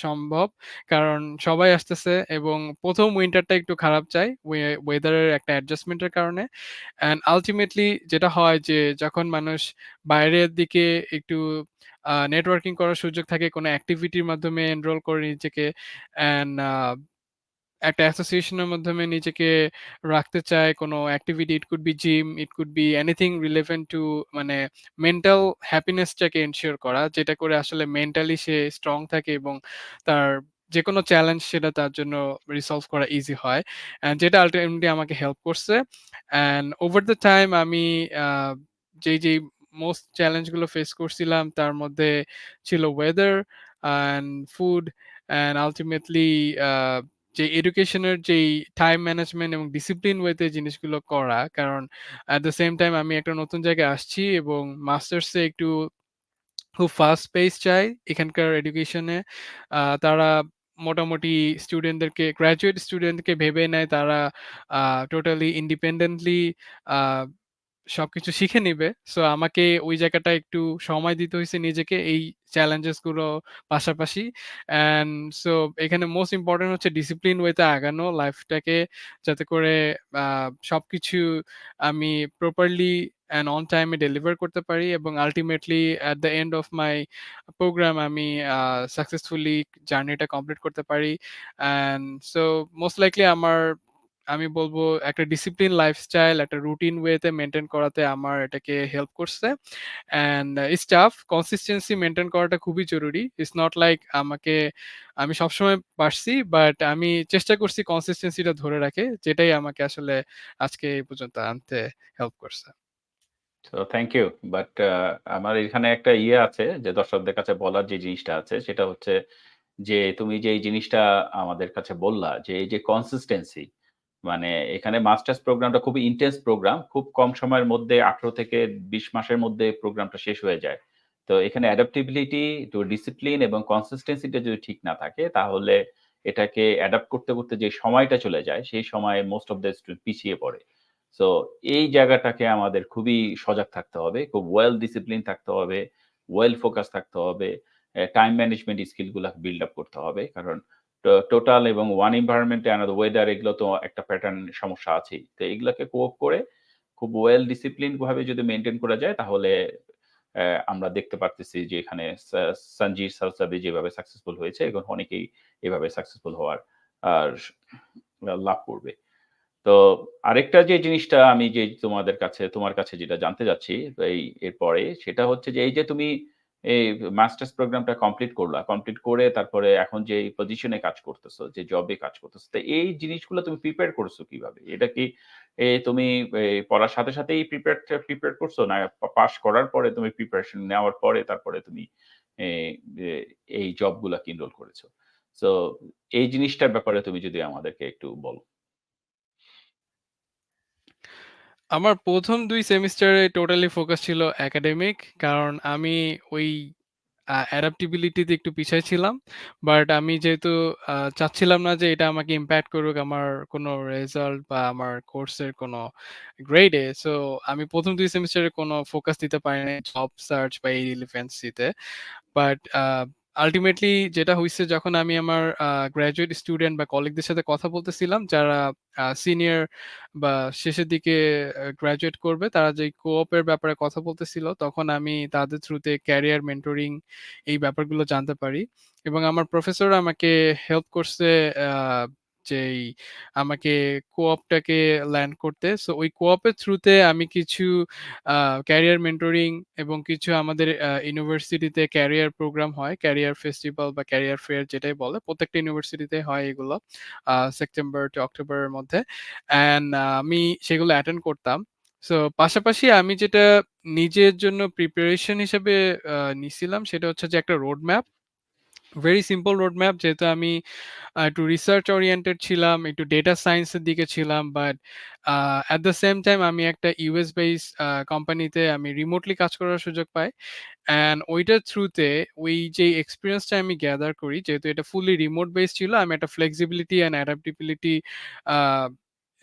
সম্ভব। কারণ সবাই আসতেছে এবং ১ম উইন্টারটা একটু খারাপ যায় ওয়েদারের একটা অ্যাডজাস্টমেন্টের কারণে। অ্যান্ড আল্টিমেটলি যেটা হয় যে যখন মানুষ বাইরের দিকে একটু নেটওয়ার্কিং করার সুযোগ থাকে কোনো অ্যাক্টিভিটির মাধ্যমে এনরোল করে নিজেকে অ্যান্ড একটা অ্যাসোসিয়েশনের মাধ্যমে নিজেকে রাখতে চায় কোনো activity. It could be gym, it could be anything relevant two মানে মেন্টাল হ্যাপিনেসটাকে এনশিওর করা। যেটা করে আসলে মেন্টালি সে স্ট্রং থাকে এবং তার যেকোনো চ্যালেঞ্জ সেটা তার জন্য রিসলভ করা ইজি হয়। অ্যান্ড যেটা আল্টিমেটলি আমাকে হেল্প করছে। অ্যান্ড ওভার দ্য টাইম আমি আ যেই মোস্ট চ্যালেঞ্জ গুলো ফেস করছিলাম তার মধ্যে ছিল weather and food and ultimately uh যে এডুকেশনের যেই টাইম ম্যানেজমেন্ট এবং ডিসিপ্লিন ওয়েতে জিনিসগুলো করা। কারণ এট দ্য সেম টাইম আমি একটা নতুন জায়গায় আসছি এবং মাস্টার্সে একটু খুব ফাস্ট পেস চাই এখানকার এডুকেশনে। তারা মোটামুটি গ্র্যাজুয়েট স্টুডেন্টকে ভেবে নেয় তারা আ টোটালি ইন্ডিপেন্ডেন্টলি আ সবকিছু শিখে নিবে। সো আমাকে ওই জায়গাটায় একটু সময় দিতে হইছে নিজেকে এই চ্যালেঞ্জেস গুলো পাশাপাশি। অ্যান্ড সো এখানে মোস্ট ইম্পোর্টেন্ট হচ্ছে ডিসিপ্লিন ওয়েতে আগানো লাইফটাকে যাতে করে আ সবকিছু আমি প্রপারলি অ্যান্ড অন টাইমে ডেলিভার করতে পারি এবং ultimately at the end of my program আমি সাকসেসফুলি জার্নিটা কমপ্লিট করতে পারি। অ্যান্ড সো মোস্ট লাইকলি আমি বলব একটা ডিসিপ্লিন লাইফস্টাইল একটা রুটিন ওয়েতে মেইনটেইন করাতে আমার এটাকে হেল্প করছে। And it's tough consistency maintain করাটা খুবই জরুরি। ইটস নট লাইক আমি সবসময় পারছি বাট আমি চেষ্টা করছি কনসিস্টেন্সিটা ধরে রাখে যেটাই আমাকে আসলে আজকে এই পর্যন্ত আনতে হেল্প করছে। তো থ্যাংক ইউ। বাট আমার এখানে একটা ইয়ে আছে যে দর্শকদের কাছে বলার যে জিনিসটা আছে সেটা হচ্ছে যে তুমি যে এই জিনিসটা আমাদের কাছে বললা যে এই যে কনসিস্টেন্সি মানে এখানে মাস্টার্স প্রোগ্রামটা খুবই ইনটেন্স প্রোগ্রাম। খুব কম সময়ের মধ্যে ১৮ থেকে ২০ মাসের মধ্যে প্রোগ্রামটা শেষ হয়ে যায়। তো এখানে অ্যাডাপ্টিবিলিটি তো ডিসিপ্লিন এবং কনসিস্টেন্সি টা যদি ঠিক না থাকে তাহলে এটাকে অ্যাডাপ্ট করতে, করতে যে সময়টা চলে যায় সেই সময়ে মোস্ট অফ দ্যা স্টুডেন্ট পিছিয়ে পড়ে। সো এই জায়গাটাকে আমাদের খুবই সজাগ থাকতে হবে। খুব ওয়েল ডিসিপ্লিন থাকতে হবে, ওয়েল ফোকাস থাকতে হবে। টাইম ম্যানেজমেন্ট স্কিল গুলা বিল্ড আপ করতে হবে। কারণ টোটাল এবং ওয়ান এনভায়রনমেন্ট অ্যানাদার ওয়েদার এগুলো তো একটা প্যাটার্ন সমস্যা আছেই। তো এগুলাকে কোপ করে খুব ওয়েল ডিসিপ্লিন ভাবে যদি মেইনটেইন করা যায় তাহলে আমরা দেখতে পারতেছি যে এখানে সানজির সালসাবি যেভাবে সাকসেসফুল হয়েছে এখন অনেকেই এভাবে সাকসেসফুল হওয়ার আর লাভ করবে। তো আরেকটা যে জিনিসটা আমি যে তোমার কাছে যেটা জানতে চাচ্ছি এরপরে সেটা হচ্ছে যে এই যে তুমি এই মাস্টার্স প্রোগ্রামটা কমপ্লিট করলা। কমপ্লিট করে তারপরে এখন যে পজিশনে কাজ করতেছো, যে জবে কাজ করতেছো। তো এই জিনিসগুলো তুমি প্রিপেয়ার করছো কিভাবে? এটা কি তুমি পড়ার সাথে সাথেই প্রিপেয়ার করছো? না পাস করার পরে তুমি প্রিপারেশন নেওয়ার পরে তারপরে তুমি এ এ এই জবগুলাকে এনরোল করেছো? সো এই জিনিসটার ব্যাপারে তুমি যদি আমাদেরকে একটু বলো। আমার ১ম ২ সেমিস্টারে টোটালি ফোকাস ছিল একাডেমিক। কারণ আমি ওই অ্যাডাপ্টিবিলিটি তে একটু পিছায় ছিলাম। বাট আমি যেহেতু চাচ্ছিলাম না যে এটা আমাকে ইমপ্যাক্ট করুক আমার কোনো রেজাল্ট বা আমার কোর্সের কোনো গ্রেডে। সো আমি ১ম ২ সেমিস্টারে কোনো ফোকাস দিতে পারি নাই জব সার্চ বা এই রিলেভেন্সি তে। বাট আল্টিমেটলি যেটা হইছে যখন আমি আমার গ্র্যাজুয়েট স্টুডেন্ট বা কলিগদের সাথে কথা বলতেছিলাম যারা সিনিয়র বা শেষের দিকে গ্র্যাজুয়েট করবে তারা যে co-op এর ব্যাপারে কথা বলতেছিল তখন আমি তাদের থ্রুতে ক্যারিয়ার মেন্টরিং এই ব্যাপারগুলো জানতে পারি এবং আমার প্রফেসর আমাকে হেল্প করছে যেই আমাকে co-opটাকে ল্যান্ড করতে। সো ওই co-op এর থ্রুতে আমি কিছু ক্যারিয়ার মেন্টরিং এবং কিছু আমাদের ইউনিভার্সিটিতে ক্যারিয়ার প্রোগ্রাম হয়। ক্যারিয়ার ফেস্টিভাল বা ক্যারিয়ার ফেয়ার যেটাই বলে। প্রত্যেকটা ইউনিভার্সিটিতে হয় এগুলো। সেপ্টেম্বর টু অক্টোবরের মধ্যে। অ্যান্ড আমি সেগুলো অ্যাটেন্ড করতাম। সো পাশাপাশি আমি যেটা নিজের জন্য প্রিপারেশন হিসেবে নিছিলাম সেটা হচ্ছে যে একটা road map. Very simple road map, যেহেতু আমি একটু রিসার্চ ওরিয়েন্টেড ছিলাম, একটু ডেটা সায়েন্সের দিকে ছিলাম। But at the same time আমি একটা ইউএস বেস কোম্পানিতে আমি রিমোটলি কাজ করার সুযোগ পাই। অ্যান্ড ওইটার থ্রুতে ওই যে এক্সপিরিয়েন্সটা আমি গ্যাদার করি, যেহেতু এটা ফুললি রিমোট বেস ছিল, আমি একটা ফ্লেক্সিবিলিটি অ্যান্ড অ্যাডাপ্টিবিলিটি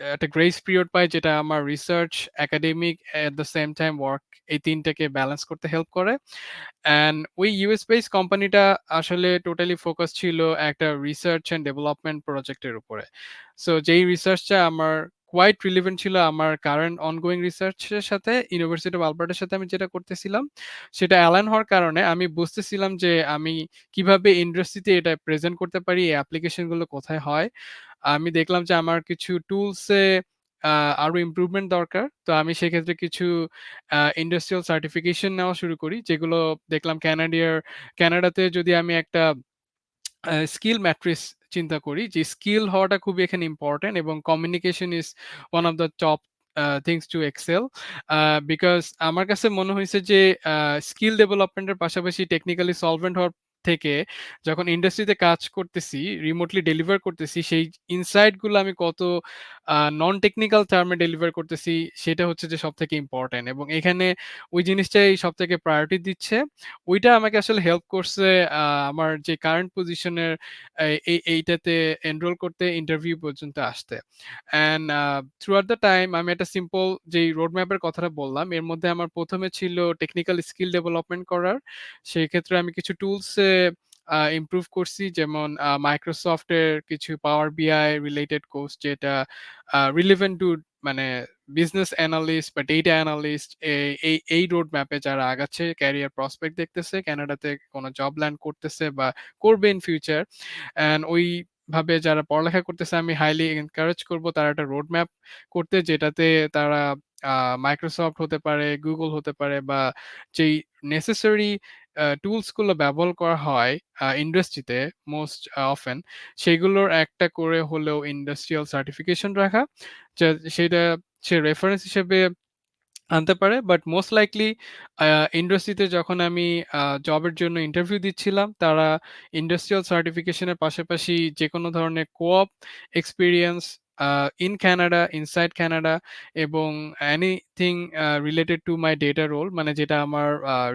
একটা গ্রেস পিরিয়ড পাই, যেটা আমার research, academic, at the same time work, এই ৩ টাকে ব্যালেন্স করতে হেল্প করে। অ্যান্ড ওই ইউএস বেস কোম্পানিটা আসলে টোটালি ফোকাস ছিল একটা রিসার্চ অ্যান্ড ডেভেলপমেন্ট প্রজেক্টের উপরে। সো যেই রিসার্চটা আমার কোয়াইট রিলেভেন্ট ছিল আমার কারেন্ট অনগোয়িং রিসার্চের সাথে, ইউনিভার্সিটি অফ আলবার্টার সাথে আমি যেটা করতেছিলাম, সেটা অ্যালাইন হওয়ার কারণে আমি বুঝতেছিলাম যে আমি কিভাবে ইন্ডাস্ট্রিতে এটা প্রেজেন্ট করতে পারি, এই অ্যাপ্লিকেশনগুলো কোথায় হয়। আমি দেখলাম যে আমার কিছু টুলসে আরো ইমপ্রুভমেন্ট দরকার। তো আমি সেক্ষেত্রে কিছু ইন্ডাস্ট্রিয়াল সার্টিফিকেশন নেওয়া শুরু করি। যেগুলো দেখলাম কানাডাতে যদি আমি একটা স্কিল ম্যাট্রিক্স চিন্তা করি, যে স্কিল হওয়াটা খুবই এখানে ইম্পোর্টেন্ট এবং communication is one of the top things to excel. Because আমার কাছে মনে হইছে যে স্কিল ডেভেলপমেন্টের পাশাপাশি টেকনিক্যালি সলভেন্ট হওয়ার থেকে যখন ইন্ডাস্ট্রিতে কাজ করতেছি, রিমোটলি ডেলিভার করতেছি, সেই ইনসাইট গুলো আমি কত নন টেকনিক্যাল টার্মে ডেলিভার করতেছি, সেটা হচ্ছে যে সবথেকে ইম্পোর্টেন্ট। এবং এখানে ওই জিনিসটাই সবথেকে প্রায়োরিটি দিচ্ছে। ওইটা আমাকে আসলে হেল্প করছে আমার যে কারেন্ট পজিশনের এইটাতে এনরোল করতে, ইন্টারভিউ পর্যন্ত আসতে। And through out the time আমি একটা সিম্পল যেই রোড ম্যাপের কথাটা বললাম, এর মধ্যে আমার ১ম এ ছিল টেকনিক্যাল স্কিল ডেভেলপমেন্ট করার। সেক্ষেত্রে আমি কিছু টুলসে ইমপ্রুভ করছি। যেমন Microsoft এর কিছু Power BI রিলেটেড কোর্স, যেটা রিলেভেন্ট টু মানে বিজনেস অ্যানালিস্ট বা ডেটা অ্যানালিস্ট, এই রোড ম্যাপে যারা আগাচ্ছে, ক্যারিয়ার প্রসপেক্ট দেখতেছে, কানাডাতে কোনো জব ল্যান্ড করতেছে বা করবে ইন ফিউচার, অ্যান্ড ওইভাবে যারা পড়ালেখা করতেছে, আমি হাইলি এনকারেজ করব তারা একটা রোড ম্যাপ করতে, যেটাতে তারা মাইক্রোসফট হতে পারে, গুগল হতে পারে, বা যেই নেসেসারি টুলস গুলো ব্যবহার করা হয় ইন্ডাস্ট্রিতে মোস্ট অফেন, সেগুলোর একটা করে হলেও ইন্ডাস্ট্রিয়াল সার্টিফিকেশন রাখা, সেটা সে রেফারেন্স হিসেবে আনতে পারে। বাট মোস্ট লাইকলি ইন্ডাস্ট্রিতে যখন আমি জবের জন্য ইন্টারভিউ দিচ্ছিলাম, তারা ইন্ডাস্ট্রিয়াল সার্টিফিকেশনের পাশাপাশি যেকোনো ধরনের co-op experience in Canada, inside Canada, এবং anything related to my data role, মানে যেটা আমার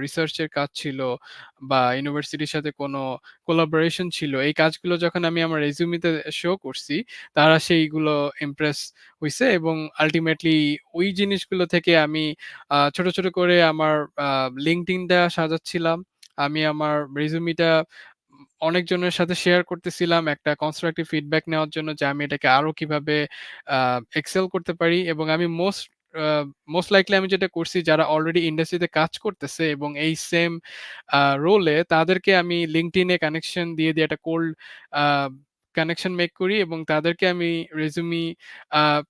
রিসার্চের কাজ ছিল বা ইউনিভার্সিটির সাথে কোনো কোলাবোরেশন ছিল, এই কাজগুলো যখন আমি আমার রেজিউমিতে শো করছি, তারা সেইগুলো ইমপ্রেস হইছে। এবং আল্টিমেটলি ওই জিনিসগুলো থেকে আমি ছোট, ছোট করে আমার LinkedIn টা সাজাচ্ছিলাম। আমি আমার রেজুমিটা অনেকজনের সাথে শেয়ার করতেছিলাম একটা কনস্ট্রাকটিভ ফিডব্যাক নেওয়ার জন্য, যে আমি এটাকে আরো কিভাবে এক্সেল করতে পারি। এবং আমি মোস্ট লাইকলি আমি যেটা করছি, যারা অলরেডি ইন্ডাস্ট্রিতে কাজ করতেছে এবং এই সেম রোলে, তাদেরকে আমি LinkedIn এ কানেকশন দিয়ে একটা কোল্ড আ কানেকশন মেক করি এবং তাদেরকে আমি রেজুমি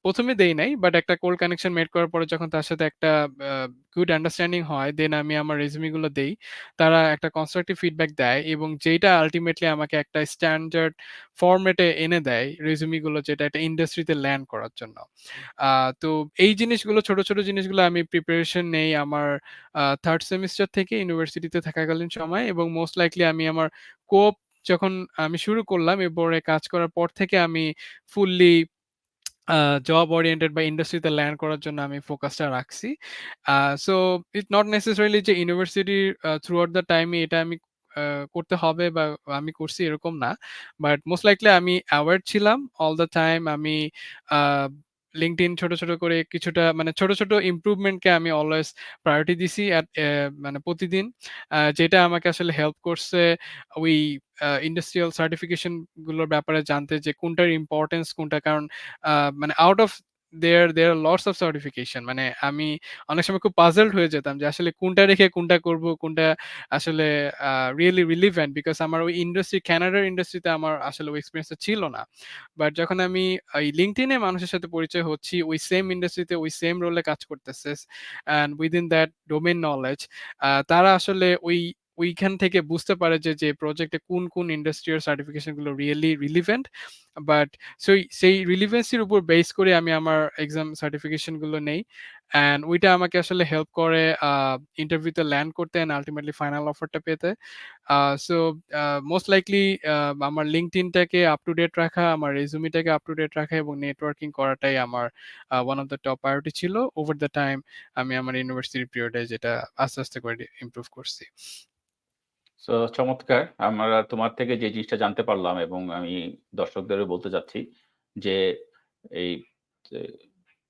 ১ম এ দেই নাই। বাট একটা কোল্ড কানেকশন মেক করার পরে যখন তার সাথে একটা আ গুড আন্ডারস্ট্যান্ডিং হয়, দেন আমি আমার রেজুমি গুলো দেই। তারা একটা কনস্ট্রাকটিভ ফিডব্যাক দেয় এবং যেইটা আল্টিমেটলি আমাকে একটা স্ট্যান্ডার্ড ফরম্যাটে এনে দেয় রেজুমি গুলো, যেটা একটা ইন্ডাস্ট্রিতে ল্যান্ড করার জন্য। আ তো এই জিনিসগুলো, ছোট, ছোট জিনিসগুলো আমি প্রিপারেশন নেই আমার 3rd সেমিস্টার থেকে ইউনিভার্সিটিতে থাকাকালীন সময়ে। এবং মোস্ট লাইকলি আমি আমার কোপ যখন আমি শুরু করলাম, এরপরে কাজ করার পর থেকে আমি ফুললি আ জব ওরিয়েন্টেড বা ইন্ডাস্ট্রিতে ল্যান্ড করার জন্য আমি ফোকাসটা রাখছি। আ সো ইট নট নেসেসারিলি যে ইউনিভার্সিটির থ্রু আউট দ্যা টাইম এটা আমি আ করতে হবে বা আমি করছি এরকম না। বাট মোস্ট লাইকলি আমি অ্যাওয়ার ছিলাম অল দ্যা টাইম। আমি আ LinkedIn ছোট, ছোট করে কিছুটা, মানে ছোট, ছোট ইমপ্রুভমেন্ট কে আমি অলওয়েজ প্রায়োরিটি দিছি মানে প্রতিদিন। যেটা আমাকে আসলে হেল্প করছে ওই ইন্ডাস্ট্রিয়াল সার্টিফিকেশন গুলোর ব্যাপারে জানতে, যে কোনটার ইম্পোর্টেন্স কোনটা। কারণ মানে out of there are lots of certification, মানে আমি অনেক সময় খুব পাজলড হয়ে যেতাম যে আসলে কোনটা রেখে কোনটা করব, কোনটা আসলে রিয়েলি রিলিভেন্ট, বিকজ আমার ওই ইন্ডাস্ট্রি, কানাডার ইন্ডাস্ট্রিতে আমার আসলে ওই এক্সপিরিয়েন্সটা ছিল না। বাট যখন আমি এই লিঙ্কডইনে মানুষের সাথে পরিচয় হচ্ছি, ওই সেম ইন্ডাস্ট্রিতে ওই সেম রোলে কাজ করতেছে, and within that domain knowledge, তারা আসলে ওইখান থেকে বুঝতে পারে যে প্রজেক্টে কোন কোন ইন্ডাস্ট্রিয়াল সার্টিফিকেশন গুলো রিয়েলি রিলিভেন্ট। বাট সেই রিলিভেন্সির উপর বেস করে আমি আমার এক্সাম সার্টিফিকেশন গুলো নেই, অ্যান্ড ওইটা আমাকে আসলে হেল্প করে ইন্টারভিউতে ল্যান্ড করতে অ্যান্ড আলটিমেটলি ফাইনাল অফারটা পেতে। সো মোস্ট লাইকলি আমার লিঙ্কডইনটাকে আপ টু ডেট রাখা, আমার রেজুমিটাকে আপ টু ডেট রাখা এবং নেটওয়ার্কিং করাটাই আমার one of the top priority ছিল ওভার দ্য টাইম। আমি আমার ইউনিভার্সিটি পিরিয়ডে যেটা আস্তে আস্তে করে ইমপ্রুভ করছি। সো চমৎকার! আমরা তোমার থেকে যে জিনিসটা জানতে পারলাম এবং আমি দর্শকদেরও বলতে চাচ্ছি যে, এই যে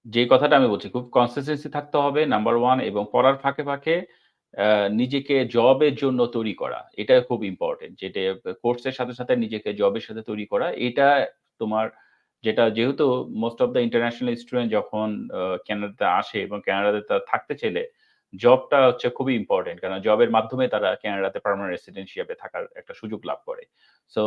যে কথাটা আমি বলছি খুব কনসিস্টেন্সি থাকতে হবে নাম্বার 1 এবং পড়ার ফাঁকে, ফাঁকে আ নিজেকে জবের জন্য তৈরি করা। এটা খুব ইম্পোর্টেন্ট। যেটা কোর্সের সাথে, সাথে নিজেকে জবের সাথে তৈরি করা। এটা তোমার যেটা যেহেতু most of the international student যখন কানাডাতে আসে এবং কানাডাতে তারা থাকতে চাইলে জবটা হচ্ছে খুবই ইম্পোর্টেন্ট। কারণ জবের মাধ্যমে তারা কানাডাতে পার্মানেন্ট রেসিডেন্ট হিসেবে থাকার একটা সুযোগ লাভ করে। সো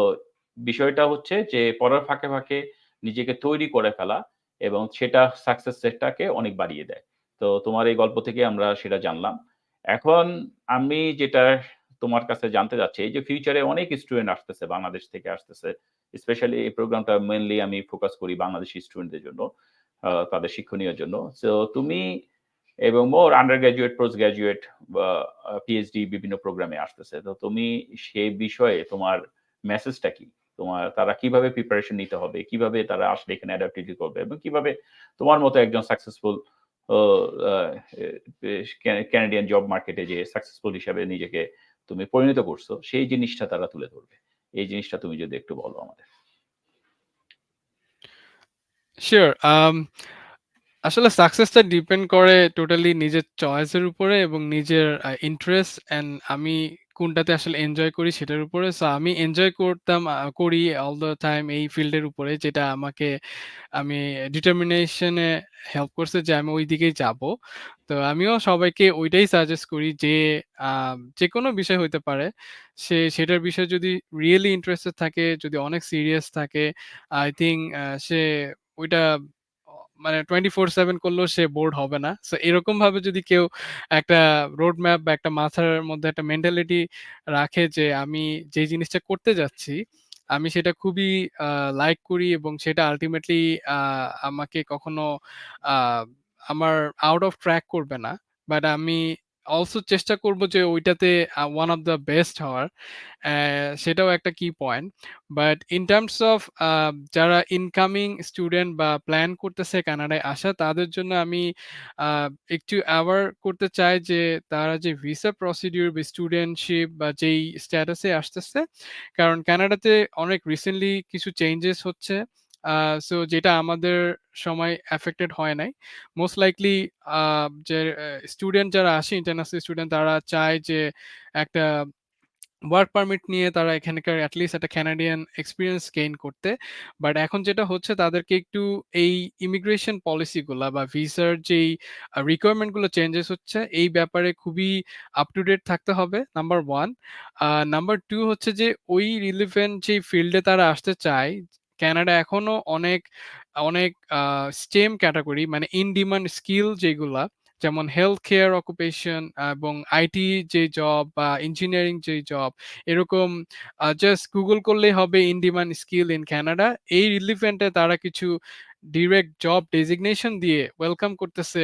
বিষয়টা হচ্ছে যে পড়ার ফাঁকে, ফাঁকে নিজেকে তৈরি করে ফেলা এবং সেটা সাকসেস রেটটাকে অনেক বাড়িয়ে দেয়। তো তোমার এই গল্প থেকে আমরা সেটা জানলাম। এখন আমি যেটা তোমার কাছে জানতে চাচ্ছি, এই যে ফিউচারে অনেক স্টুডেন্ট আসতেছে, বাংলাদেশ থেকে আসতেছে। স্পেশালি এই প্রোগ্রামটা মেইনলি আমি ফোকাস করি বাংলাদেশী স্টুডেন্টদের জন্য, তাদের শিক্ষণীয় জন্য। সো তুমি এবং মোর আন্ডার গ্র্যাজুয়েট, পোস্ট গ্র্যাজুয়েট বা পিএইচডি বিভিন্ন প্রোগ্রামে আসতেছে। তো তুমি সেই বিষয়ে তোমার মেসেজটা কি? তারা কিভাবে প্রিপারেশন নিতে হবে? কিভাবে তারা আসলে এখানে অ্যাডাপ্টিভিটি করবে? এবং কিভাবে তোমার মতো একজন সাকসেসফুল ও আ এ ক্যানাডিয়ান জব মার্কেটে যে সাকসেসফুল হিসাবে নিজেকে তুমি পরিণত করছো, সেই জিনিসটা তারা তুলে ধরবে। এই জিনিসটা তুমি যদি একটু বলো আমাদের। শিওর। আসলে সাকসেসটা ডিপেন্ড করে টোটালি নিজের চয়েসের উপরে এবং নিজের ইন্টারেস্ট অ্যান্ড আমি কোনটাতে আসলে এনজয় করি সেটার উপরে। সো আমি এনজয় করতাম, করি অল দ্য টাইম এই ফিল্ডের উপরে, যেটা আমাকে আমি ডিটারমিনেশন এ হেল্প করছে যে আমি ওই দিকেই যাবো। তো আমিও সবাইকে ওইটাই সাজেস্ট করি যে যেকোনো বিষয় হইতে পারে। সেটার বিষয়ে যদি রিয়েলি ইন্টারেস্টেড থাকে, যদি অনেক সিরিয়াস থাকে, আই থিংক সে ওইটা মানে 24/7 করলেও সে বোরড হবে না। সো এরকমভাবে যদি কেউ একটা রোড ম্যাপ বা একটা মাথার মধ্যে একটা মেন্টালিটি রাখে যে আমি যে জিনিসটা করতে যাচ্ছি, আমি সেটা খুবই আ লাইক করি এবং সেটা আল্টিমেটলি আ আমাকে কখনো আ আমার আউট অফ ট্র্যাক করবে না। বাট আমি অলসো চেষ্টা করব যে ওইটাতে ওয়ান অফ দ্য বেস্ট হওয়ার। সেটাও একটা কি point. But in terms of যারা ইনকামিং স্টুডেন্ট বা প্ল্যান করতেছে কানাডায় আসা, তাদের জন্য আমি আ একটু অ্যাওয়ার করতে চাই যে তারা যে ভিসা প্রসিডিউর বা স্টুডেন্টশিপ বা যেই স্ট্যাটাসে আসতেছে, কারণ কানাডাতে অনেক রিসেন্টলি কিছু চেঞ্জেস হচ্ছে। আ সো যেটা আমাদের সময় এফেক্টেড হয় নাই। মোস্ট লাইকলি আ যে স্টুডেন্ট যারা আসে, ইন্টারন্যাশনাল স্টুডেন্ট, তারা চায় যে একটা ওয়ার্ক পারমিট নিয়ে তারা এখানকার এটলিস্ট একটা কানাডিয়ান এক্সপেরিয়েন্স গেইন করতে। বাট এখন যেটা হচ্ছে, তাদেরকে একটু এই ইমিগ্রেশন পলিসি গুলা বা ভিসার যেই রিকোয়ারমেন্ট গুলো চেঞ্জেস হচ্ছে, এই ব্যাপারে খুবই আপ টু ডেট থাকতে হবে, নাম্বার 1। নাম্বার 2 হচ্ছে যে ওই রিলিভেন্ট যে ফিল্ডে তারা আসতে চায়, কানাডা এখনো অনেক অনেক স্টেম ক্যাটাগরি, মানে ইন ডিমান্ড স্কিল যেগুলা, যেমন হেলথ কেয়ার অকুপেশন এবং আইটি যে জব বা ইঞ্জিনিয়ারিং যে জব, এরকম জাস্ট গুগল করলেই হবে in demand skill in Canada. এই রিলিভেন্টে তারা কিছু ডিরেক্ট জব ডেজিগনেশন দিয়ে ওয়েলকাম করতেছে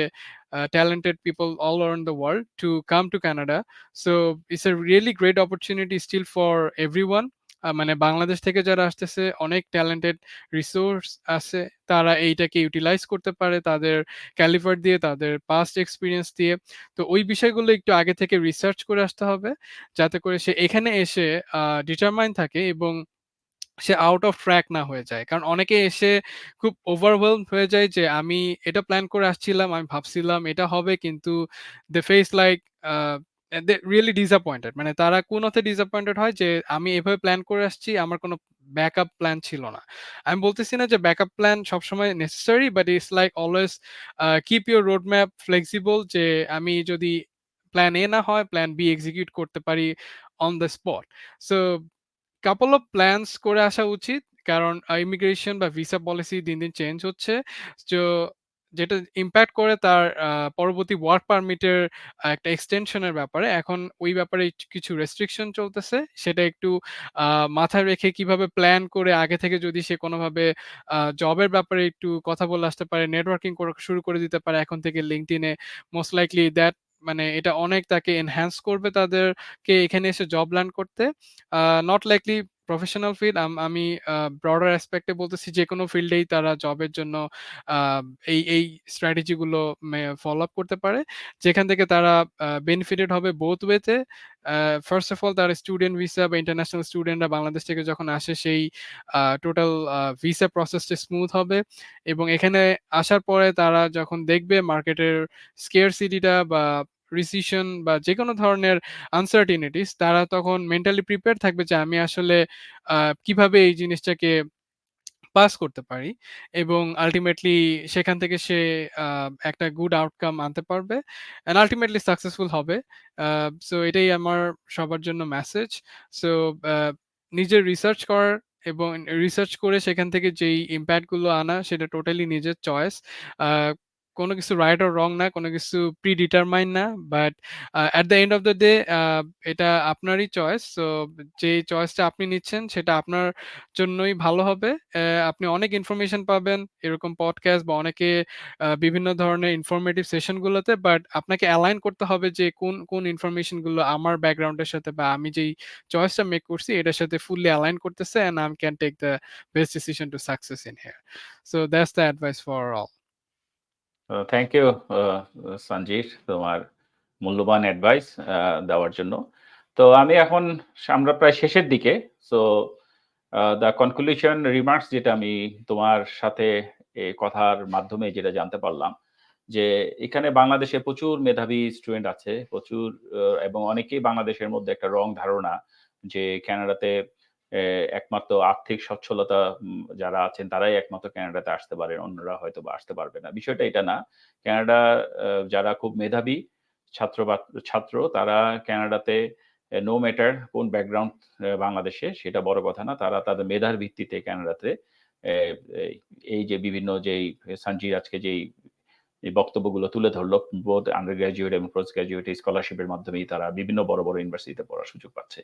talented people all around the world to come to Canada. So it's a really great opportunity still for everyone. মানে বাংলাদেশ থেকে যারা আসতেছে, অনেক ট্যালেন্টেড রিসোর্স আছে, তারা এইটাকে ইউটিলাইজ করতে পারে তাদের ক্যালিবার দিয়ে, তাদের পাস্ট এক্সপেরিয়েন্স দিয়ে। তো ওই বিষয়গুলো একটু আগে থেকে রিসার্চ করে আসতে হবে, যাতে করে সে এখানে এসে ডিটারমাইন থাকে এবং সে আউট অফ ট্র্যাক না হয়ে যায়। কারণ অনেকে এসে খুব ওভারওয়েলমড হয়ে যায় যে আমি এটা প্ল্যান করে আসছিলাম, আমি ভাবছিলাম এটা হবে, কিন্তু they face like uh they really disappointed. মানে তারা কোন অর্থে ডিসঅ্যাপয়েন্টেড হয় যে আমি এভাবে প্ল্যান করে আসছি, আমার কোন ব্যাকআপ প্ল্যান ছিল না। আমি বলতেছি না যে ব্যাকআপ প্ল্যান সবসময় necessary, but it's like always keep your road map flexible, যে আমি যদি প্ল্যান এ না হয় প্ল্যান বি এক্সিকিউট করতে পারি on the spot. So couple of plans করে আসা উচিত, কারণ ইমিগ্রেশন বা ভিসা পলিসি দিন দিন চেঞ্জ হচ্ছে। তো যেটা ইম্প্যাক্ট করে তার পরবর্তী ওয়ার্ক পারমিটের একটা এক্সটেনশনের ব্যাপারে এখন ওই ব্যাপারে কিছু রেস্ট্রিকশন চলতেছে, সেটা একটু মাথায় রেখে কিভাবে প্ল্যান করে আগে থেকে যদি সে কোনোভাবে জবের ব্যাপারে একটু কথা বলে আসতে পারে, নেটওয়ার্কিং করা শুরু করে দিতে পারে এখন থেকে লিঙ্কডইনে, মোস্ট লাইকলি দ্যাট মানে এটা অনেক তাকে এনহ্যান্স করবে তাদেরকে এখানে এসে জব ল্যান্ড করতে। নট লাইকলি প্রফেশনাল ফিল্ড, আমি ব্রডার অ্যাসপেক্টে বলতেছি যেকোনো ফিল্ডেই তারা জবের জন্য আহ, এই স্ট্র্যাটেজি গুলো ফলো আপ করতে পারে, যেখান থেকে তারা বেনিফিটেড হবে বোথ ওয়েতে। ফার্স্ট অফ অল তার স্টুডেন্ট ভিসা বা ইন্টারন্যাশনাল স্টুডেন্টরা বাংলাদেশ থেকে যখন আসে সেই টোটাল ভিসা প্রসেসটা স্মুথ হবে, এবং এখানে আসার পরে তারা যখন দেখবে মার্কেটের স্কেয়ারসিটিটা বা রিসিশন বা যে কোনো ধরনের আনসার্টিনিটিস, তারা তখন মেন্টালি প্রিপেয়ার থাকবে যে আমি আসলে কিভাবে এই জিনিসটাকে পাস করতে পারি, এবং আল্টিমেটলি সেখান থেকে সে একটা গুড আউটকাম আনতে পারবে অ্যান্ড আল্টিমেটলি সাকসেসফুল হবে। সো এটাই আমার সবার জন্য মেসেজ। সো নিজের রিসার্চ করার এবং রিসার্চ করে সেখান থেকে যেই ইম্প্যাক্ট গুলো আনা সেটা টোটালি নিজের চয়েস। কোনো কিছু রাইট অর রং না, কোনো কিছু প্রি ডিটারমাইন না, but at the end of the day এটা আপনারই চয়েস। সো যে চয়েসটা আপনি নিচ্ছেন সেটা আপনার জন্যই ভালো হবে। আপনি অনেক ইনফরমেশন পাবেন এরকম পডকাস্ট বা অনেকে বিভিন্ন ধরনের ইনফরমেটিভ সেশন গুলোতে, বাট আপনাকে অ্যালাইন করতে হবে যে কোন ইনফরমেশন গুলো আমার ব্যাকগ্রাউন্ডের সাথে বা আমি যেই চয়েসটা মেক করছি এটার সাথে ফুললি অ্যালাইন করতেছে, and I can take the best decision to success in here. So that's the advice for all. Thank you Sanjit, তোমার মূল্যবান অ্যাডভাইস দেওয়ার জন্য। তো আমি এখন আমরা প্রায় শেষের দিকে। সো দ্য কনক্লুশন রিমার্কস যেটা আমি তোমার সাথে এই কথার মাধ্যমে যেটা জানতে পারলাম, যে এখানে বাংলাদেশে প্রচুর মেধাবী স্টুডেন্ট আছে, প্রচুর এবং অনেকেই বাংলাদেশের মধ্যে একটা রং ধারণা যে কানাডাতে একমাত্র আর্থিক সচ্ছলতা যারা আছেন তারাই একমাত্র কানাডাতে আসতে পারেন, অন্যরা হয়তো বা আসতে পারবে না। বিষয়টা এটা না। কানাডা যারা খুব মেধাবী ছাত্র বা ছাত্র তারা কানাডাতে নো ম্যাটার কোন ব্যাকগ্রাউন্ড বাংলাদেশে সেটা বড় কথা না। তারা তাদের মেধার ভিত্তিতে কানাডাতে এই যে বিভিন্ন যেই সঞ্জির আজকে যেই এই বক্তব্যগুলো তুলে ধরলো, বোথ আন্ডার গ্র্যাজুয়েট এবং পোস্ট গ্র্যাজুয়েট স্কলারশিপের মাধ্যমেই তারা বিভিন্ন বড় বড় ইউনিভার্সিটিতে পড়ার সুযোগ পাচ্ছে।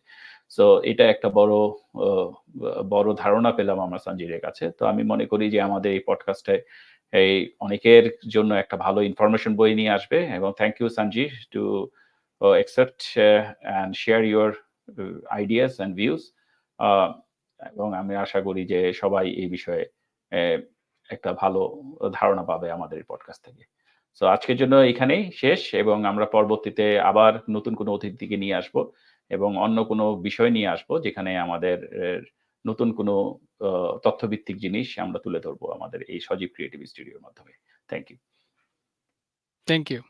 সো এটা একটা বড় ধারণা পেলাম আমরা সঞ্জিরের কাছে। তো আমি মনে করি যে আমাদের এই পডকাস্টে এই অনেকের জন্য একটা ভালো ইনফরমেশন বই নিয়ে আসবে। এবং thank you Sanji to accept and share your ideas and views. এবং আমি আশা করি যে সবাই এই বিষয়ে একটা ভালো ধারণা পাবে আমাদের এই পডকাস্ট থেকে। সো আজকের জন্য এখানেই শেষ, এবং আমরা পরবর্তীতে আবার নতুন কোনো অতিথিকে নিয়ে আসবো এবং অন্য কোনো বিষয় নিয়ে আসবো যেখানে আমাদের নতুন কোনো তথ্যভিত্তিক জিনিস আমরা তুলে ধরবো আমাদের এই সজীব ক্রিয়েটিভ স্টুডিওর মাধ্যমে। Thank you. Thank you.